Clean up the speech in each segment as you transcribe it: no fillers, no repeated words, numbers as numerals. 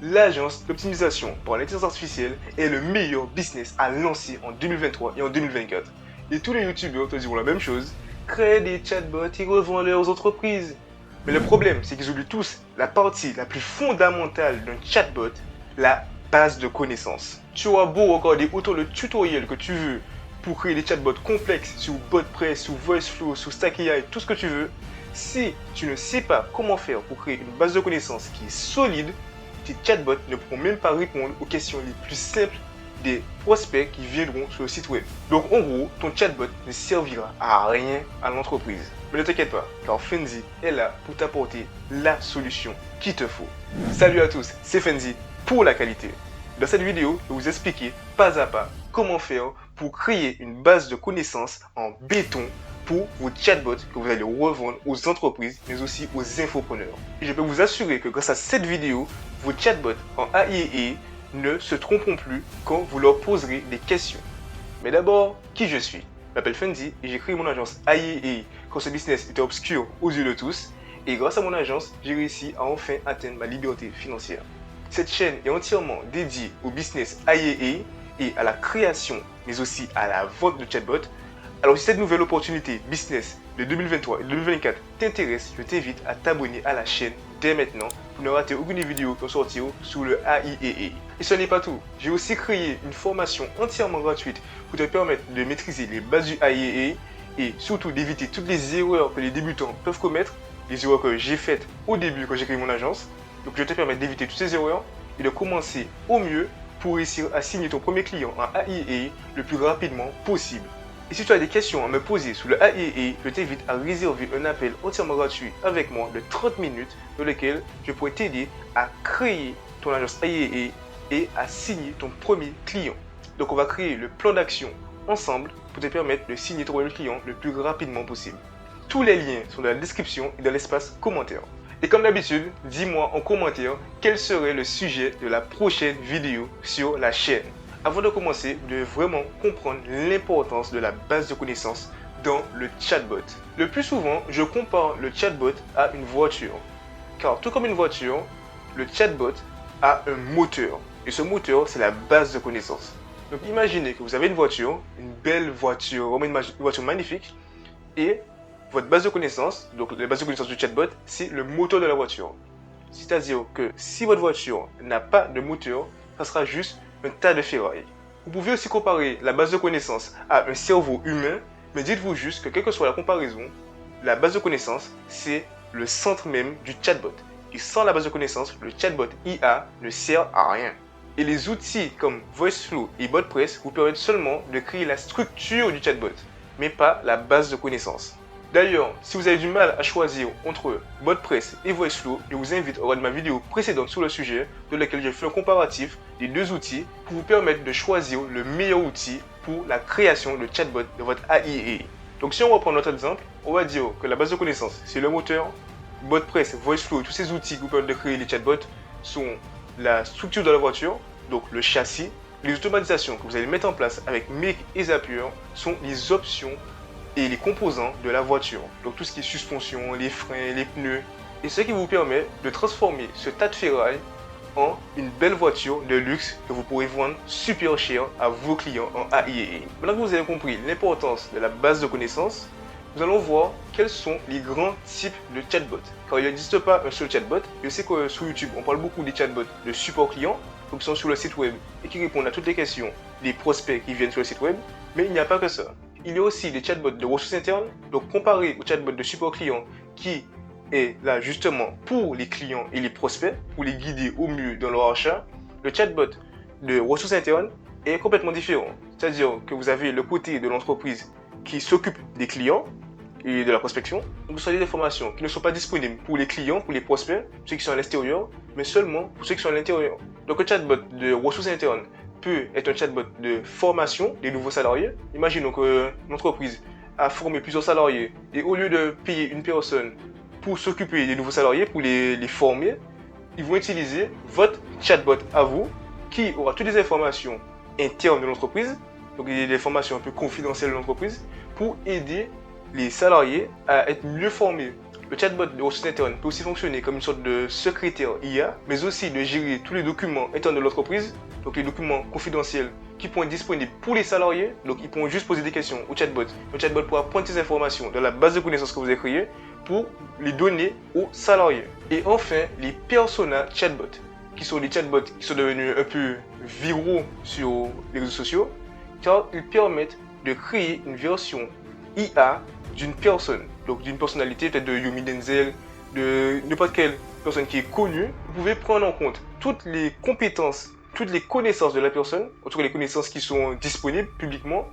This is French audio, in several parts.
l'agence d'optimisation pour l'intelligence artificielle est le meilleur business à lancer en 2023 et en 2024. Et tous les youtubeurs te diront la même chose, créer des chatbots et revendre leurs entreprises. Mais le problème, c'est qu'ils oublient tous la partie la plus fondamentale d'un chatbot, la base de connaissances. Tu auras beau regarder autant de tutoriels que tu veux pour créer des chatbots complexes sur BotPress, sur VoiceFlow, sur StackAI, tout ce que tu veux. Si tu ne sais pas comment faire pour créer une base de connaissances qui est solide, tes chatbots ne pourront même pas répondre aux questions les plus simples des prospects qui viendront sur le site web. Donc en gros, ton chatbot ne servira à rien à l'entreprise. Mais ne t'inquiète pas, car Fenzi est là pour t'apporter la solution qu'il te faut. Salut à tous, c'est Fenzi pour la qualité. Dans cette vidéo, je vais vous expliquer pas à pas comment faire pour créer une base de connaissances en béton pour vos chatbots que vous allez revendre aux entreprises, mais aussi aux infopreneurs. Et je peux vous assurer que grâce à cette vidéo, vos chatbots en AI ne se tromperont plus quand vous leur poserez des questions. Mais d'abord, qui je suis? Je m'appelle Fenzi et j'ai créé mon agence AI quand ce business était obscur aux yeux de tous. Et grâce à mon agence, j'ai réussi à enfin atteindre ma liberté financière. Cette chaîne est entièrement dédiée au business AI et à la création, mais aussi à la vente de chatbots. Alors si cette nouvelle opportunité business de 2023 et 2024 t'intéresse, je t'invite à t'abonner à la chaîne dès maintenant pour ne rater aucune vidéo qui vont sortir sur le AI. Et ce n'est pas tout, j'ai aussi créé une formation entièrement gratuite pour te permettre de maîtriser les bases du AI et surtout d'éviter toutes les erreurs que les débutants peuvent commettre, les erreurs que j'ai faites au début quand j'ai créé mon agence. Donc je vais te permettre d'éviter toutes ces erreurs et de commencer au mieux pour réussir à signer ton premier client en AI le plus rapidement possible. Et si tu as des questions à me poser sur le AI, je t'invite à réserver un appel entièrement gratuit avec moi de 30 minutes dans lequel je pourrai t'aider à créer ton agence AI et à signer ton premier client. Donc on va créer le plan d'action ensemble pour te permettre de signer ton premier client le plus rapidement possible. Tous les liens sont dans la description et dans l'espace commentaire. Et comme d'habitude, dis-moi en commentaire quel serait le sujet de la prochaine vidéo sur la chaîne. Avant de commencer, de vraiment comprendre l'importance de la base de connaissances dans le chatbot. Le plus souvent, je compare le chatbot à une voiture. Car tout comme une voiture, le chatbot a un moteur. Et ce moteur, c'est la base de connaissances. Donc imaginez que vous avez une voiture, une belle voiture, vraiment une voiture magnifique, et votre base de connaissances, donc la base de connaissances du chatbot, c'est le moteur de la voiture. C'est-à-dire que si votre voiture n'a pas de moteur, ça sera juste un tas de ferrailles. Vous pouvez aussi comparer la base de connaissances à un cerveau humain, mais dites-vous juste que quelle que soit la comparaison, la base de connaissances, c'est le centre même du chatbot. Et sans la base de connaissances, le chatbot IA ne sert à rien. Et les outils comme VoiceFlow et BotPress vous permettent seulement de créer la structure du chatbot, mais pas la base de connaissances. D'ailleurs, si vous avez du mal à choisir entre BotPress et VoiceFlow, je vous invite à regarder ma vidéo précédente sur le sujet, dans laquelle j'ai fait un comparatif des deux outils pour vous permettre de choisir le meilleur outil pour la création de chatbot de votre AI. Donc si on reprend notre exemple, on va dire que la base de connaissances, c'est le moteur, BotPress, VoiceFlow, tous ces outils qui vous permettent de créer les chatbots sont la structure de la voiture, donc le châssis. Les automatisations que vous allez mettre en place avec Make et Zapier sont les options et les composants de la voiture. Donc tout ce qui est suspension, les freins, les pneus. Et ce qui vous permet de transformer ce tas de ferraille en une belle voiture de luxe que vous pourrez vendre super cher à vos clients en AI. Maintenant que vous avez compris l'importance de la base de connaissances, nous allons voir quels sont les grands types de chatbots. Car il n'existe pas un seul chatbot. Je sais que sur YouTube, on parle beaucoup des chatbots de support client, donc qui sont sur le site web et qui répondent à toutes les questions des prospects qui viennent sur le site web. Mais il n'y a pas que ça. Il y a aussi des chatbots de ressources internes, donc comparé au chatbot de support client qui est là justement pour les clients et les prospects, pour les guider au mieux dans leur achat, le chatbot de ressources internes est complètement différent. C'est-à-dire que vous avez le côté de l'entreprise qui s'occupe des clients et de la prospection. Donc, ce sont des informations qui ne sont pas disponibles pour les clients, pour les prospects, ceux qui sont à l'extérieur, mais seulement pour ceux qui sont à l'intérieur. Donc, le chatbot de ressources internes peut être un chatbot de formation des nouveaux salariés. Imaginons que l'entreprise a formé plusieurs salariés et au lieu de payer une personne pour s'occuper des nouveaux salariés, pour les former, ils vont utiliser votre chatbot à vous qui aura toutes les informations internes de l'entreprise, donc des informations un peu confidentielles de l'entreprise, pour aider les salariés à être mieux formés Le chatbot de ressources internes peut aussi fonctionner comme une sorte de secrétaire IA, mais aussi de gérer tous les documents internes de l'entreprise, donc les documents confidentiels qui pourront être disponibles pour les salariés. Donc ils pourront juste poser des questions au chatbot. Le chatbot pourra pointer ces informations dans la base de connaissances que vous avez créée pour les donner aux salariés. Et enfin, les persona chatbots, qui sont des chatbots qui sont devenus un peu viraux sur les réseaux sociaux, car ils permettent de créer une version IA d'une personne, donc d'une personnalité, peut-être de Yomi Denzel, de n'importe quelle personne qui est connue. Vous pouvez prendre en compte toutes les compétences, toutes les connaissances de la personne, en tout cas les connaissances qui sont disponibles publiquement,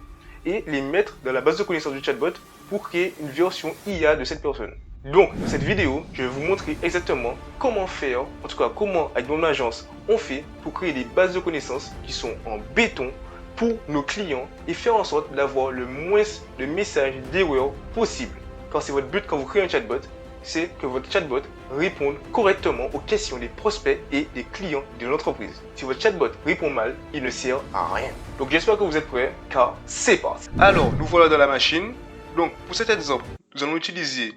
et les mettre dans la base de connaissances du chatbot pour créer une version IA de cette personne. Donc, dans cette vidéo, je vais vous montrer exactement comment faire, en tout cas comment avec mon agence on fait pour créer des bases de connaissances qui sont en béton pour nos clients et faire en sorte d'avoir le moins de messages d'erreurs possible. Car c'est votre but quand vous créez un chatbot, c'est que votre chatbot réponde correctement aux questions des prospects et des clients de l'entreprise. Si votre chatbot répond mal, il ne sert à rien. Donc j'espère que vous êtes prêts, car c'est parti. Alors, nous voilà dans la machine. Donc pour cet exemple, nous allons utiliser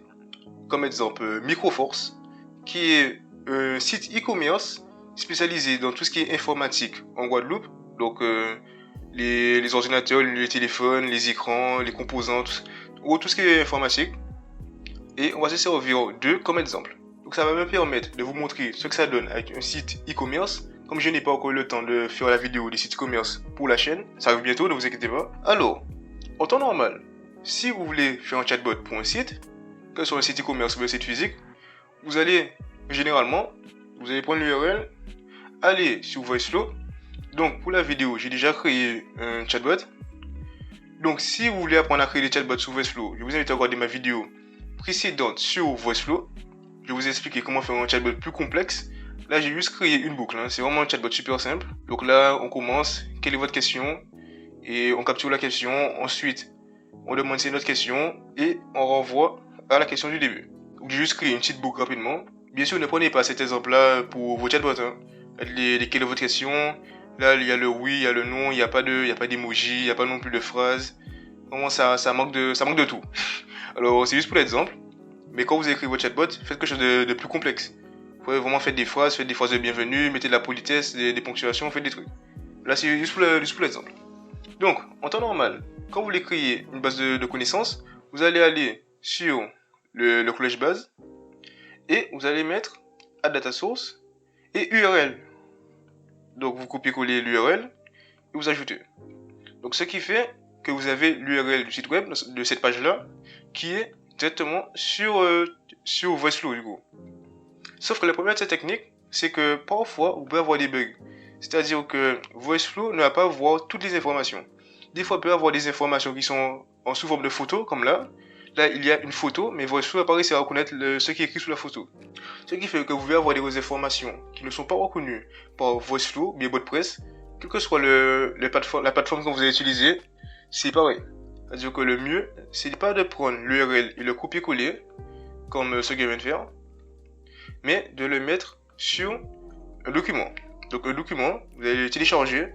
comme exemple Microforce, qui est un site e-commerce spécialisé dans tout ce qui est informatique en Guadeloupe. Donc les ordinateurs, les téléphones, les écrans, les composants, tout ce qui est informatique. Et on va se servir d'eux comme exemple. Donc ça va me permettre de vous montrer ce que ça donne avec un site e-commerce. Comme je n'ai pas encore eu le temps de faire la vidéo des sites e-commerce pour la chaîne, ça arrive bientôt, ne vous inquiétez pas. Alors, en temps normal, si vous voulez faire un chatbot pour un site, que ce soit un site e-commerce ou un site physique, vous allez, généralement, vous allez prendre l'URL, aller sur VoiceFlow. Donc pour la vidéo, j'ai déjà créé un chatbot. Donc si vous voulez apprendre à créer des chatbots sur VoiceFlow, je vous invite à regarder ma vidéo précédente sur VoiceFlow. Je vais vous expliquer comment faire un chatbot plus complexe. Là, j'ai juste créé une boucle. C'est vraiment un chatbot super simple. Donc là, on commence. Quelle est votre question? Et on capture la question. Ensuite, on demande si c'est notre question et on renvoie à la question du début. Donc j'ai juste créé une petite boucle rapidement. Bien sûr, ne prenez pas cet exemple-là pour vos chatbots. Quelle est votre question? Là, il y a le oui, il y a le non, il n'y a pas d'emoji, il n'y a pas non plus de phrase. Vraiment, ça manque de tout. Alors, c'est juste pour l'exemple. Mais quand vous écrivez votre chatbot, faites quelque chose de plus complexe. Vous pouvez vraiment faire des phrases, faites des phrases de bienvenue, mettez de la politesse, des ponctuations, faites des trucs. Là, c'est juste pour l'exemple. Donc, en temps normal, quand vous voulez créer une base de connaissances, vous allez aller sur le collège base et vous allez mettre add data source et URL. Donc, vous copiez-collez l'URL et vous ajoutez. Donc, ce qui fait que vous avez l'URL du site web de cette page-là qui est directement sur VoiceFlow du coup. Sauf que le problème de cette technique, c'est que parfois vous pouvez avoir des bugs. C'est-à-dire que VoiceFlow ne va pas voir toutes les informations. Des fois, il peut y avoir des informations qui sont en sous forme de photo, comme là. Là, il y a une photo, mais VoiceFlow va pas réussir à reconnaître ce qui est écrit sous la photo. Ce qui fait que vous pouvez avoir des informations qui ne sont pas reconnues par VoiceFlow, bien WordPress, quelle que soit la plateforme que vous avez utilisée, c'est pareil. C'est-à-dire que le mieux, c'est pas de prendre l'URL et le copier-coller, comme ce que je viens de faire, mais de le mettre sur un document. Donc un document, vous allez le télécharger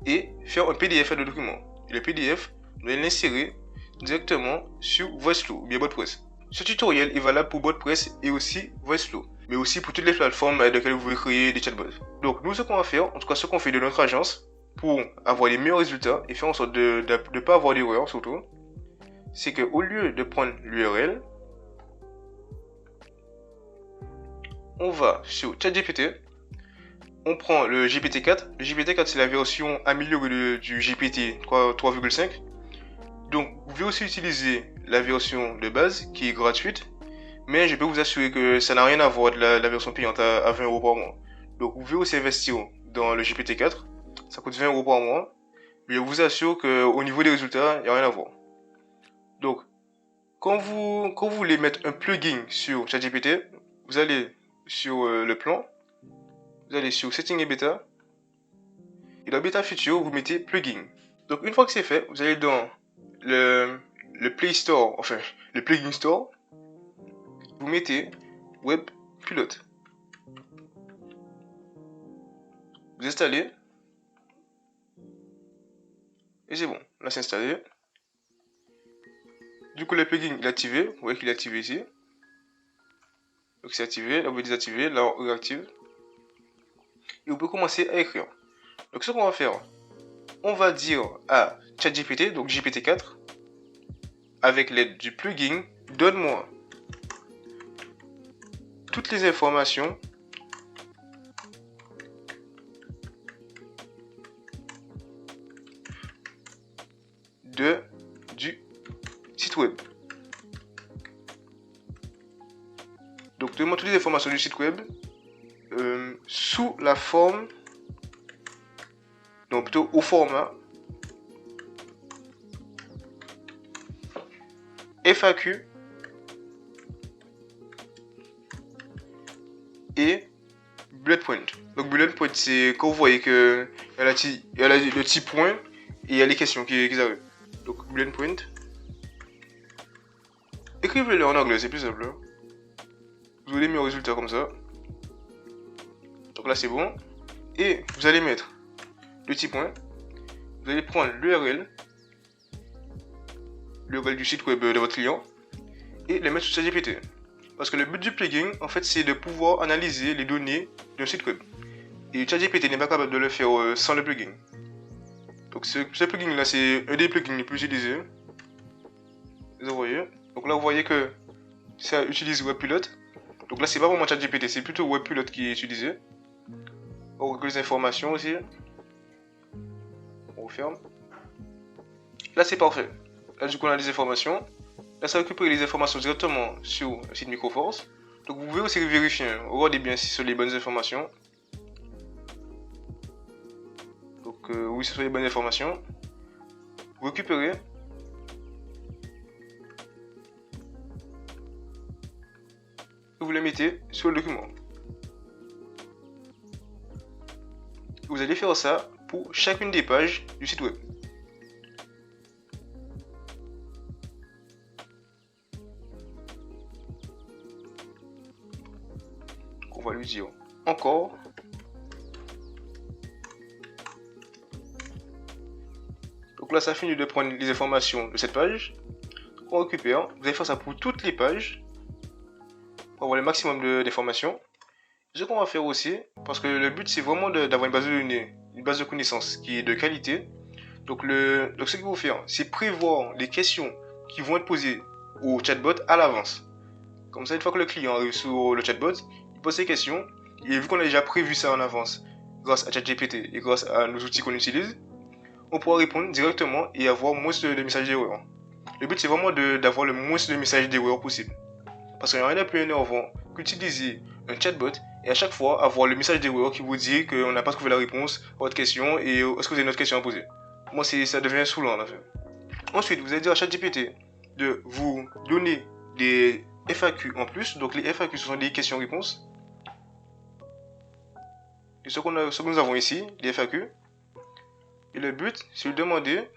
et faire un PDF de document. Et le PDF, vous allez l'insérer directement sur VoiceFlow ou bien WordPress. Ce tutoriel est valable pour WordPress et aussi VoiceFlow, mais aussi pour toutes les plateformes avec lesquelles vous voulez créer des chatbots. Donc nous, ce qu'on va faire, en tout cas ce qu'on fait de notre agence, pour avoir les meilleurs résultats et faire en sorte de ne pas avoir d'erreur surtout, c'est qu'au lieu de prendre l'URL, on va sur ChatGPT, on prend le GPT-4. Le GPT-4 c'est la version améliorée du GPT 3.5. Donc vous pouvez aussi utiliser la version de base qui est gratuite, mais je peux vous assurer que ça n'a rien à voir de la version payante à 20 € par mois. Donc vous pouvez aussi investir dans le GPT-4, ça coûte 20 € par mois, mais je vous assure qu'au niveau des résultats, il n'y a rien à voir. Donc quand vous voulez mettre un plugin sur ChatGPT, vous allez sur le plan, vous allez sur Settings et Beta, et dans Beta Future, vous mettez Plugin. Donc une fois que c'est fait, vous allez dans le Play Store, enfin le Plugin Store, vous mettez Web Pilote. Vous installez, et c'est bon, là c'est installé. Du coup le plugin il est activé, vous voyez qu'il est activé ici. Donc c'est activé, là vous pouvez désactiver, là on réactive. Et vous pouvez commencer à écrire. Donc ce qu'on va faire, on va dire à ChatGPT, donc GPT-4, avec l'aide du plugin, donne-moi toutes les informations du site web. Donc donne-moi toutes les informations du site web sous la forme, non plutôt au format FAQ et bullet point. Donc bullet point, c'est quand vous voyez que il y a le petit point et il y a les questions qui arrivent. Donc bullet point. Écrivez-le en anglais, c'est plus simple. Hein. Vous allez mis au résultat comme ça. Donc là c'est bon. Et vous allez mettre le petit point. Vous allez prendre l'URL du site web de votre client et le mettre sur ChatGPT. Parce que le but du plugin, en fait, c'est de pouvoir analyser les données d'un site web. Et ChatGPT n'est pas capable de le faire sans le plugin. Donc ce plugin là, c'est un des plugins les plus utilisés. Vous voyez. Donc là, vous voyez que ça utilise WebPilot. Donc là, c'est pas vraiment ChatGPT, c'est plutôt WebPilot qui est utilisé. On recueille les informations aussi. On referme. Là, c'est parfait. Là, du coup, on a les informations. Là, ça récupère les informations directement sur le site Microforce. Donc, vous pouvez aussi vérifier, regardez bien si ce sont les bonnes informations. Donc, oui, ce sont les bonnes informations. Vous récupérez. Et vous les mettez sur le document. Vous allez faire ça pour chacune des pages du site web. On va lui dire encore. Donc là, ça finit de prendre les informations de cette page. On récupère. Vous allez faire ça pour toutes les pages. Pour avoir le maximum d'informations. Ce qu'on va faire aussi, parce que le but c'est vraiment d'avoir une base de données, une base de connaissances qui est de qualité. Donc ce qu'il faut faire, c'est prévoir les questions qui vont être posées au chatbot à l'avance. Comme ça, une fois que le client arrive sur le chatbot, il pose ses questions. Et vu qu'on a déjà prévu ça en avance, grâce à ChatGPT et grâce à nos outils qu'on utilise, on pourra répondre directement et avoir moins de messages d'erreur. Le but c'est vraiment d'avoir le moins de messages d'erreur possible. Parce qu'il n'y a rien de plus énervant qu'utiliser un chatbot et à chaque fois avoir le message d'erreur qui vous dit qu'on n'a pas trouvé la réponse à votre question et est-ce que vous avez une autre question à poser. Moi, ça devient saoulant en fait. Ensuite, vous allez dire à ChatGPT de vous donner des FAQ en plus. Donc les FAQ, ce sont des questions-réponses. Et ce que nous avons ici, les FAQ. Et le but, c'est de demander,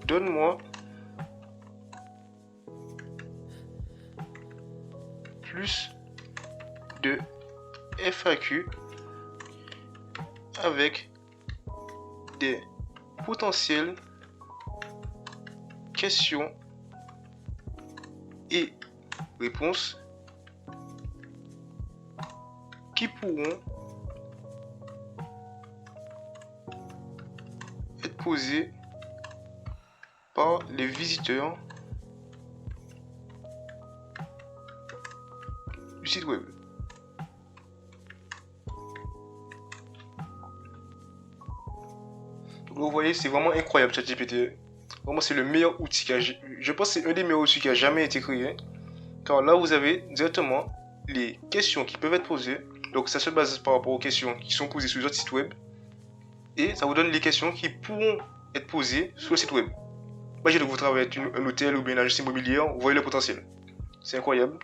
donne-moi plus de FAQ avec des potentielles questions et réponses qui pourront être posées par les visiteurs du site web. Donc vous voyez, c'est vraiment incroyable ChatGPT. Vraiment, c'est le meilleur outil je pense que c'est un des meilleurs outils qui a jamais été créé. Car là, vous avez directement les questions qui peuvent être posées. Donc ça se base par rapport aux questions qui sont posées sur les autres sites web. Et ça vous donne les questions qui pourront être posées sur le site web. Imaginez que vous travaillez avec un hôtel ou bien une agence immobilière, vous voyez le potentiel. C'est incroyable.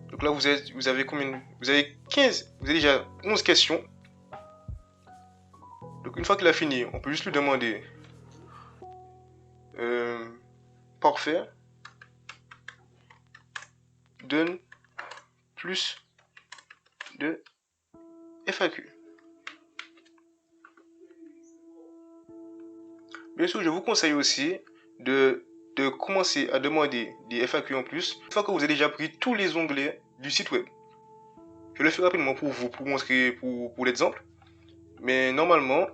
Donc là, vous avez combien? Vous avez 15, vous avez déjà 11 questions. Donc une fois qu'il a fini, on peut juste lui demander parfait, donne plus de FAQ. Bien sûr, je vous conseille aussi de commencer à demander des FAQ en plus. Une fois que vous avez déjà pris tous les onglets du site web. Je le fais rapidement pour vous, pour montrer, pour l'exemple. Mais normalement,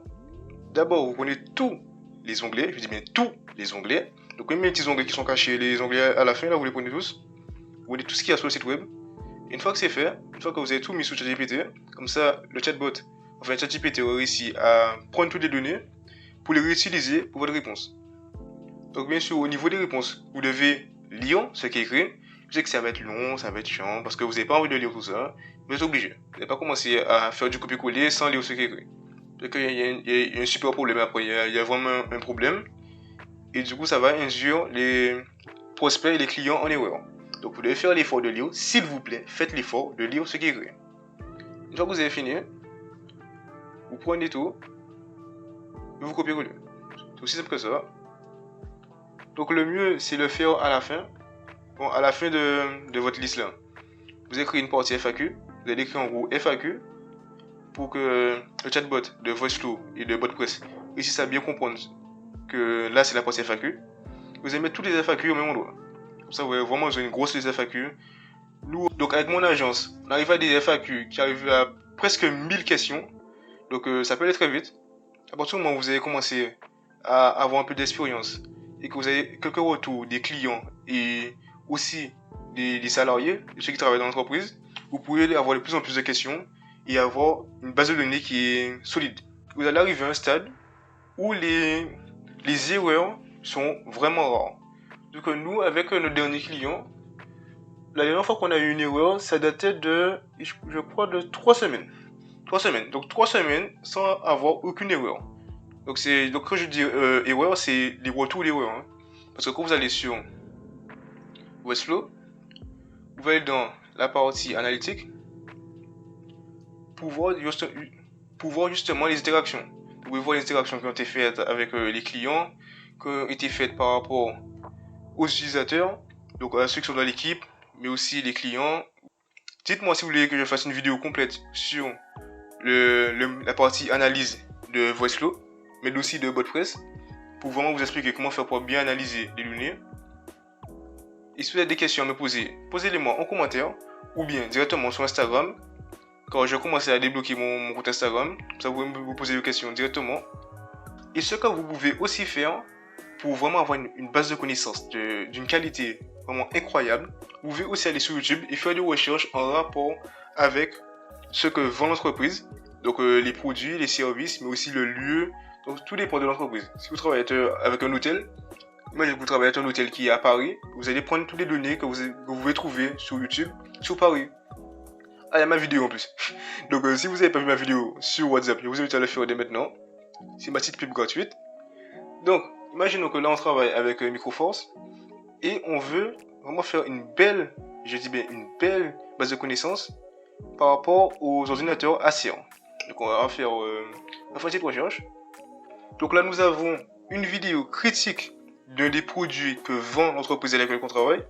d'abord, vous prenez tous les onglets, je dis bien tous les onglets. Donc même les petits onglets qui sont cachés, les onglets à la fin, là, vous les prenez tous. Vous prenez tout ce qu'il y a sur le site web. Et une fois que c'est fait, une fois que vous avez tout mis sur ChatGPT, comme ça, le chatbot, enfin ChatGPT a réussi à prendre toutes les données pour les réutiliser pour votre réponse. Donc bien sûr, au niveau des réponses, vous devez lire ce qui est écrit. Je sais que ça va être long, ça va être chiant, parce que vous n'avez pas envie de lire tout ça, mais vous êtes obligé. Vous n'allez pas commencer à faire du copier-coller sans lire ce qui est écrit. Donc il y a un super problème après, il y a vraiment un problème. Et du coup, ça va induire les prospects et les clients en erreur. Donc vous devez faire l'effort de lire, s'il vous plaît, faites l'effort de lire ce qui est écrit. Une fois que vous avez fini, vous prenez tout, et vous copiez-coller. C'est aussi simple que ça. Donc le mieux, c'est le faire à la fin. Bon, à la fin de votre liste là, vous écrivez une partie FAQ. Vous allez écrire en gros FAQ pour que le chatbot de VoiceFlow et de BotPress réussisse à bien comprendre que là c'est la partie FAQ. Vous allez mettre toutes les FAQ au même endroit. Comme ça, vous avez vraiment une grosse liste FAQ. Nous, donc avec mon agence, on arrive à des FAQ qui arrivent à presque 1000 questions. Donc ça peut aller très vite. À partir du moment où vous avez commencé à avoir un peu d'expérience et que vous avez quelques retours des clients et aussi des salariés, de ceux qui travaillent dans l'entreprise, vous pouvez avoir de plus en plus de questions et avoir une base de données qui est solide. Vous allez arriver à un stade où les erreurs sont vraiment rares. Donc nous, avec notre dernier client, la dernière fois qu'on a eu une erreur, ça datait de, je crois, de 3 semaines. 3 semaines. Donc 3 semaines sans avoir aucune erreur. Donc quand je dis erreur, c'est les retours d'erreur. Hein. Parce que quand vous allez sur VoiceFlow, vous allez dans la partie analytique pour voir justement les interactions. Vous pouvez voir les interactions qui ont été faites avec les clients, qui ont été faites par rapport aux utilisateurs, donc à ceux qui sont dans l'équipe, mais aussi les clients. Dites-moi si vous voulez que je fasse une vidéo complète sur la partie analyse de VoiceFlow, mais aussi de BotPress, pour vraiment vous expliquer comment faire pour bien analyser les données. Et si vous avez des questions à me poser, posez-les-moi en commentaire ou bien directement sur Instagram. Quand je vais commencer à débloquer mon compte Instagram, ça vous pouvez vous poser des questions directement. Et ce que vous pouvez aussi faire pour vraiment avoir une base de connaissances d'une qualité vraiment incroyable, vous pouvez aussi aller sur YouTube et faire des recherches en rapport avec ce que vend l'entreprise. Donc les produits, les services, mais aussi le lieu. Donc tout dépend de l'entreprise. Si vous travaillez avec un hôtel, imaginez que vous travaillez avec un hôtel qui est à Paris, vous allez prendre toutes les données que vous pouvez trouver sur YouTube, sur Paris. Ah, il y a ma vidéo en plus. Donc si vous n'avez pas vu ma vidéo sur WhatsApp, je vous invite à le faire dès maintenant. C'est ma petite pub gratuite. Donc, imaginons que là on travaille avec Microforce et on veut vraiment faire une belle, je dis bien une belle base de connaissances par rapport aux ordinateurs Acer. Donc on va faire une petite recherche. Donc là nous avons une vidéo critique d'un des produits que vend l'entreprise avec laquelle on travaille.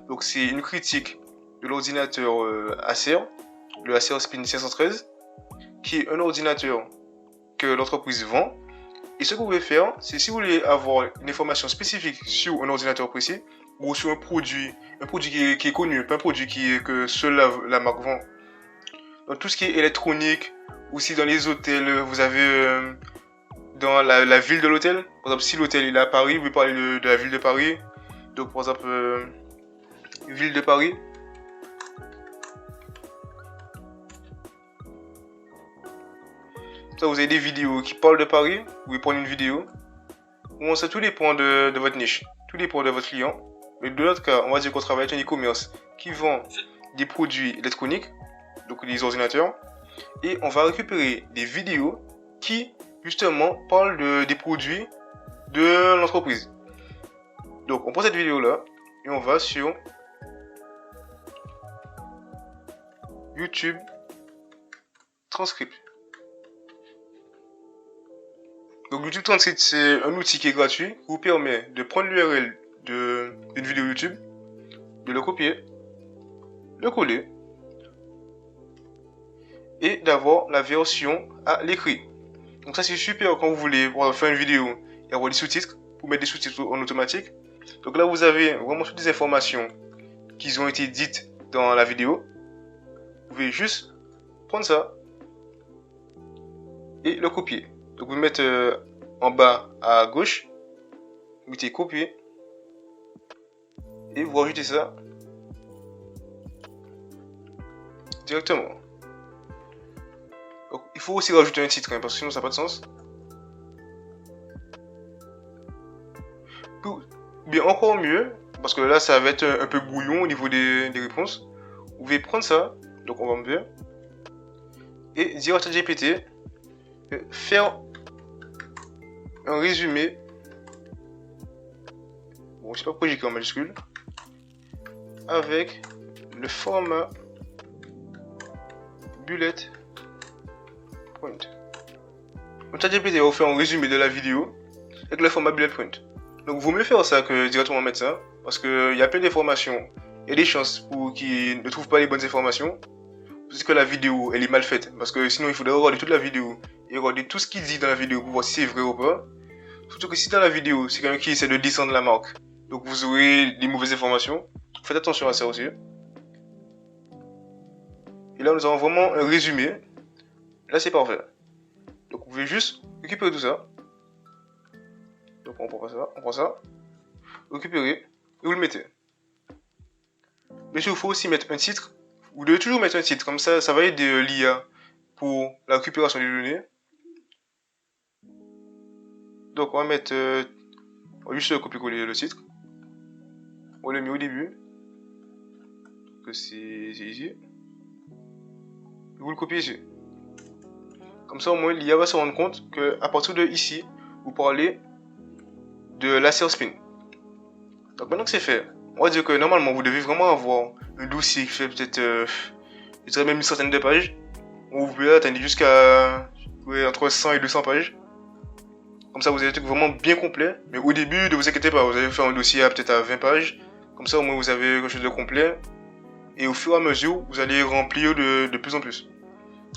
Donc c'est une critique de l'ordinateur Acer, le Acer Spin 513, qui est un ordinateur que l'entreprise vend. Et ce que vous pouvez faire, c'est si vous voulez avoir une information spécifique sur un ordinateur précis ou sur un produit qui est connu, pas un produit que seule la marque vend. Donc tout ce qui est électronique, aussi dans les hôtels, vous avez dans la ville de l'hôtel. Par exemple, si l'hôtel est à Paris, vous pouvez parler de la ville de Paris. Donc par exemple, ville de Paris. Ça, vous avez des vidéos qui parlent de Paris, vous pouvez prendre une vidéo. Bon, ça tout dépend de votre niche, tout dépend de votre client. Mais de l'autre cas, on va dire qu'on travaille avec un e-commerce qui vend des produits électroniques, donc les ordinateurs, et on va récupérer des vidéos qui, justement, parlent des produits de l'entreprise. Donc, on prend cette vidéo-là et on va sur YouTube Transcript. Donc YouTube Transcript, c'est un outil qui est gratuit, qui vous permet de prendre l'URL d'une vidéo YouTube, de le copier, le coller, et d'avoir la version à l'écrit. Donc ça c'est super quand vous voulez faire une vidéo et avoir des sous-titres, pour mettre des sous-titres en automatique. Donc là vous avez vraiment toutes les informations qui ont été dites dans la vidéo. vous pouvez juste prendre ça et le copier. Donc vous le mettez en bas à gauche, vous mettez copier et vous rajoutez ça directement. Donc, il faut aussi rajouter un titre, hein, parce que sinon ça n'a pas de sens. Bien encore mieux, parce que là ça va être un peu brouillon au niveau des réponses. Vous pouvez prendre ça, donc on va enlever, et dire à ChatGPT faire un résumé. Bon, je sais pas pourquoi j'ai écrit en majuscule. Avec le format bullet point. Donc ChatGPT va vous faire un résumé de la vidéo avec le format bullet point. Donc vaut mieux faire ça que directement mettre ça, parce qu'il y a plein d'informations et des chances pour qu'ils ne trouvent pas les bonnes informations, parce que la vidéo elle est mal faite, parce que sinon il faudrait regarder toute la vidéo et regarder tout ce qu'il dit dans la vidéo pour voir si c'est vrai ou pas. Surtout que si dans la vidéo c'est quelqu'un qui essaie de descendre la marque, donc vous aurez des mauvaises informations. Faites attention à ça aussi. Et là nous avons vraiment un résumé. Là c'est parfait. Donc vous pouvez juste récupérer tout ça. Donc on prend ça, récupérer et vous le mettez. Mais il faut aussi mettre un titre. Vous devez toujours mettre un titre, comme ça, ça va aider l'IA pour la récupération des données. Donc on va mettre, on va juste copier-coller le titre. On le met au début. Que c'est ici. Vous le copiez ici. Comme ça au moins l'IA va se rendre compte que à partir de ici, vous parlez de laser spin. Donc maintenant que c'est fait, on va dire que normalement vous devez vraiment avoir un dossier qui fait peut-être je dirais même une centaine de pages, où vous pouvez atteindre jusqu'à entre 100 et 200 pages. Comme ça vous avez un truc vraiment bien complet. Mais au début, ne vous inquiétez pas, vous allez faire un dossier peut-être à 20 pages. Comme ça au moins vous avez quelque chose de complet. Et au fur et à mesure, vous allez remplir de plus en plus.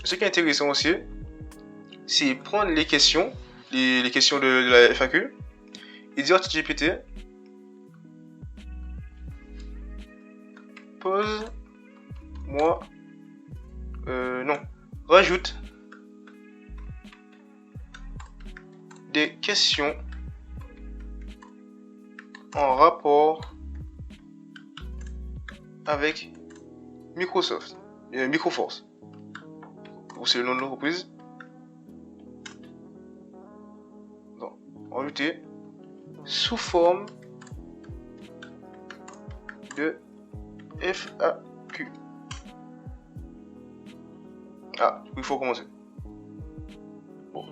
Ce qui est intéressant aussi, c'est prendre les questions, les questions de la FAQ, et dire à ChatGPT, pose-moi, non, rajoute des questions en rapport avec Microsoft, Microforce. C'est le nom de l'entreprise. Donc, rajouter sous forme de FAQ. Ah, il faut commencer. Bon,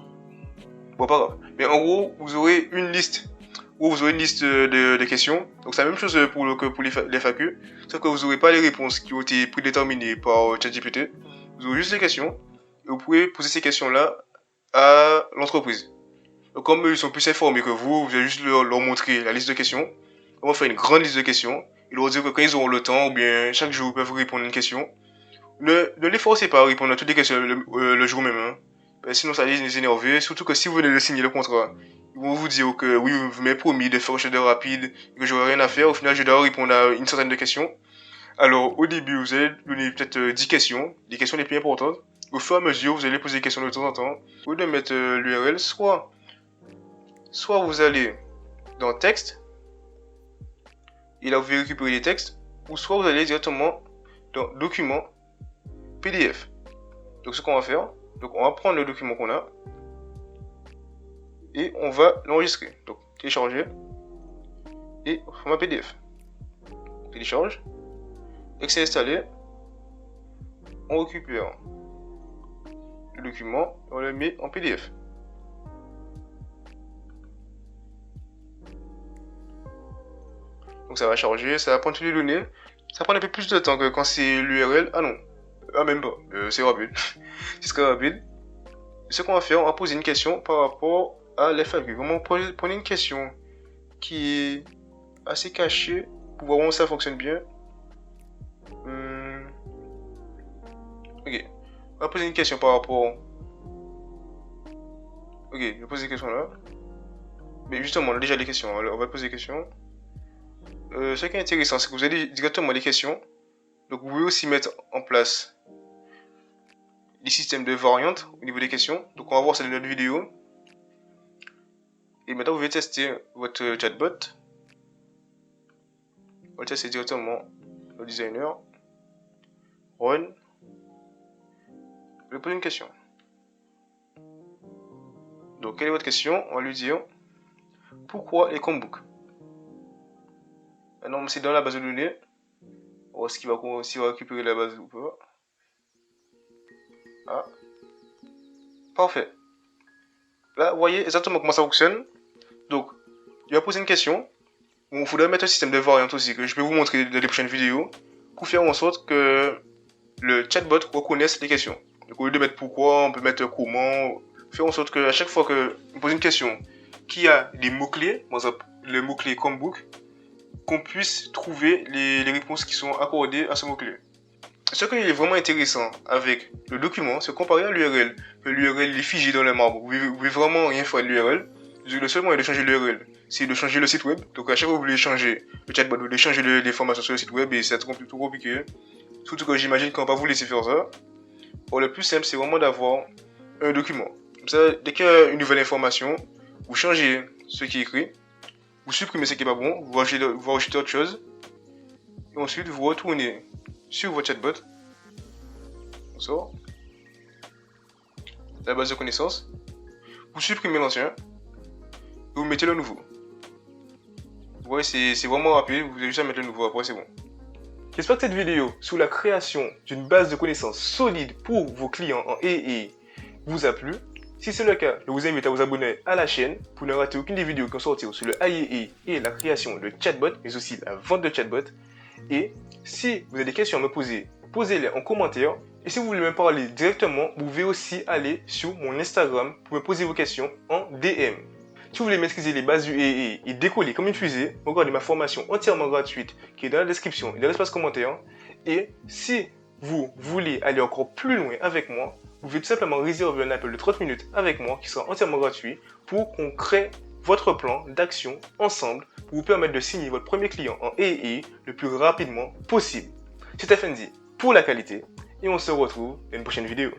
pas grave. Mais en gros, vous aurez une liste. Vous aurez une liste de questions. Donc c'est la même chose que pour les FAQ. Sauf que vous n'aurez pas les réponses qui ont été prédéterminées par ChatGPT. Vous aurez juste les questions. Et vous pouvez poser ces questions-là à l'entreprise. Donc comme ils sont plus informés que vous allez juste leur montrer la liste de questions. On va faire une grande liste de questions. Ils leur dire que quand ils auront le temps, ou bien chaque jour, ils peuvent répondre à une question. Ne les forcez pas à répondre à toutes les questions le jour même. Hein. Sinon, ça va les énerver. Surtout que si vous venez de signer le contrat, ils vont vous dire que oui, vous m'avez promis de faire quelque chose de rapide, et que j'aurai rien à faire. Au final, je dois répondre à une centaine de questions. Alors, au début, vous allez donner peut-être 10 questions, les questions les plus importantes. Au fur et à mesure, vous allez poser des questions de temps en temps. Au lieu de mettre l'URL, soit vous allez dans texte, et là vous pouvez récupérer les textes, ou soit vous allez directement dans document PDF. Donc ce qu'on va faire, donc on va prendre le document qu'on a et on va l'enregistrer. Donc télécharger et format PDF. Télécharge. Dès que c'est installé, on récupère le document et on le met en PDF. Donc ça va charger, ça va prendre toutes les données. Ça prend un peu plus de temps que quand c'est l'URL. Ah non, même pas, c'est rapide. C'est très rapide. Ce qu'on va faire, on va poser une question par rapport à l'FAQ. Vraiment, prenez une question qui est assez cachée pour voir comment ça fonctionne bien. Ok, on va poser une question par rapport. Ok, je vais poser des questions là. Mais justement, on a déjà des questions. Alors, on va poser des questions. Ce qui est intéressant, c'est que vous avez directement les questions. Donc, vous pouvez aussi mettre en place les systèmes de variantes au niveau des questions. Donc on va voir ça dans notre vidéo. Et maintenant vous pouvez tester votre chatbot. On va le tester directement au designer. Run. Je vais poser une question. Donc quelle est votre question? On va lui dire pourquoi les Chromebooks? Maintenant c'est dans la base de données. On va voir s'il va récupérer la base ou pas. Ah. Parfait. Là, vous voyez exactement comment ça fonctionne. Donc, il va poser une question. Il faudrait mettre un système de variantes aussi, que je vais vous montrer dans les prochaines vidéos, pour faire en sorte que le chatbot reconnaisse les questions. Donc, au lieu de mettre pourquoi, on peut mettre comment, faire en sorte qu'à chaque fois qu'on pose une question qui a des mots-clés, par exemple le mot-clé Chromebook, qu'on puisse trouver les réponses qui sont accordées à ce mot-clé. Ce qui est vraiment intéressant avec le document, c'est comparer à l'URL. L'URL est figé dans le marbre. Vous pouvez vraiment rien faire de l'URL. Le seul moyen de changer l'URL, c'est de changer le site web. Donc à chaque fois que vous voulez changer le chatbot, vous voulez changer les informations sur le site web et c'est trop compliqué. Surtout que j'imagine qu'on va pas vous laisser faire ça. Or, le plus simple, c'est vraiment d'avoir un document. Comme ça, dès qu'il y a une nouvelle information, vous changez ce qui est écrit, vous supprimez ce qui est pas bon, vous rajoutez autre chose, et ensuite vous retournez sur votre chatbot. On sort la base de connaissances, vous supprimez l'ancien et vous mettez le nouveau. Vous voyez, c'est vraiment rapide, vous avez juste à mettre le nouveau, après c'est bon. J'espère que cette vidéo sur la création d'une base de connaissances solide pour vos clients en AI vous a plu. Si c'est le cas, je vous invite à vous abonner à la chaîne pour ne rater aucune des vidéos qui vont sortir sur le AI et la création de chatbot, mais aussi la vente de chatbot. Et si vous avez des questions à me poser, posez-les en commentaire. Et si vous voulez me parler directement, vous pouvez aussi aller sur mon Instagram pour me poser vos questions en DM. Si vous voulez maîtriser les bases du AI et décoller comme une fusée, regardez ma formation entièrement gratuite qui est dans la description et dans l'espace commentaire. Et si vous voulez aller encore plus loin avec moi, vous pouvez tout simplement réserver un appel de 30 minutes avec moi qui sera entièrement gratuit pour qu'on crée votre plan d'action ensemble pour vous permettre de signer votre premier client en AI le plus rapidement possible. C'était Fendi pour la qualité et on se retrouve dans une prochaine vidéo.